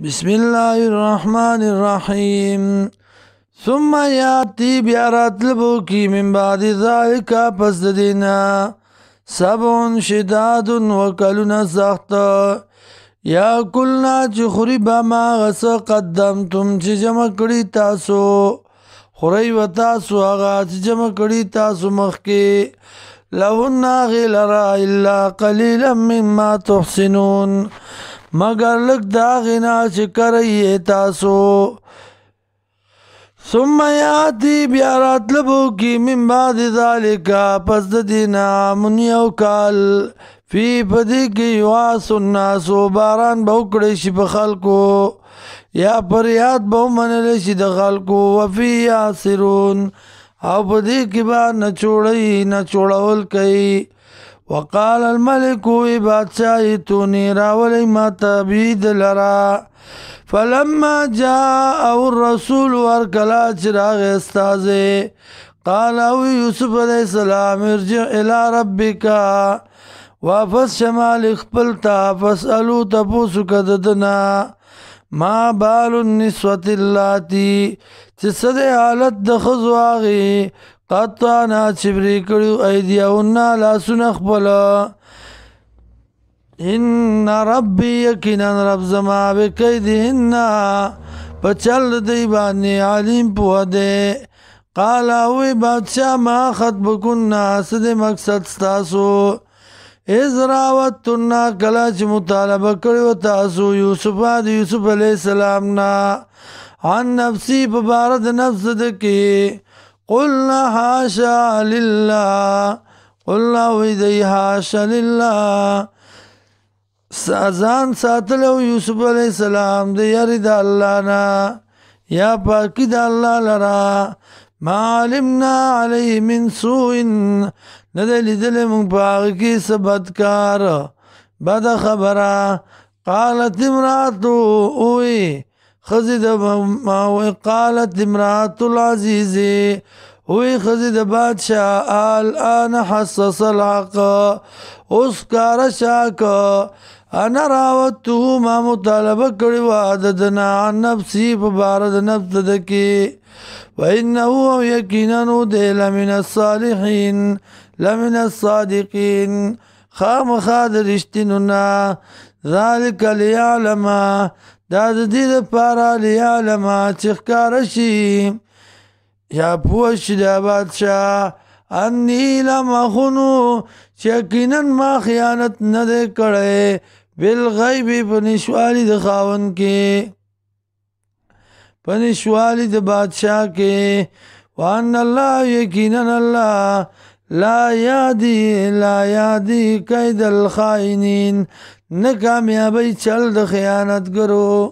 بسم الله الرحمن الرحیم ثم یاتی بیا راتلبو کی من بعد ذالک پس دینا سبع شداد وکلنا سخت یا کلنا چی خوری بما غس قدمتم چی جمع کری تاسو خوری و تاسو آغا چی جمع کری تاسو مخی لهن غیلرا الا قلیلا مما تحسنون مگر لگ داغنا چکرئی تاسو ثم یاتی بیا راتلبو کی من بعد ذالکا پس دینا منیو کال فی پدی کی یواس الناسو باران بوکڑی پا خلقو یا پریاد بو منلی شی دا خلقو وفی یاسرون او پدی کی با نچوڑی نچوڑول کئی وقال الملك بادشاہی تونی راولی ما تبید لرا فلما جاء الرسول ورکلا چراغ استازے قال او یوسف علیہ السلام ارجع الى ربکا واپس شمال اخپلتا فاسألو تپوسو کددنا ما بال النسوة اللاتی چسد حالت دخزو آغی قطعنا چبری کریو ایدیاؤنا لا سنخ بلا ان ربی یقینا رب زما بکیدهن پچل دیبانی علیم پوہ دے قالا ہوئی بادشاہ ما خطبکننا سد مقصد ستاسو از راوتنا کلاچ مطالبہ کریو تاسو یوسف علیہ السلام نا عن نفسی ببارد نفس دکی قلنا حاشا للہ قلنا ویدی حاشا للہ سازان ساتلو یوسف علیہ السلام دی یاری دا اللہ نا یا پاکی دا اللہ لرا ما علمنا علیہ من سوئن ندلی دل منگ پاکی کی سبتکار بد خبرہ قالت امراتو اوئی خزید قالت امرات العزیز ہوئی خزید بادشاہ آن حسس الحق اس کار شاک انا راوتو ما مطالبہ کری وعددنا عن نفسی ببارد نفس دکی وإنہو یقیننو دے لمن الصالحین لمن الصادقین خام خاد رشتننا ذالک لیعلما دا دید پارا لیعلما چخکارشی یا پوش دا بادشاہ انی لمخنو چکیناً ما خیانت ندے کڑے بالغیبی پنشوالی دا خاون کے پنشوالی دا بادشاہ کے وان اللہ یقیناً اللہ لا یادی قید الخائنین نہ کامیابی چل دا خیانت کرو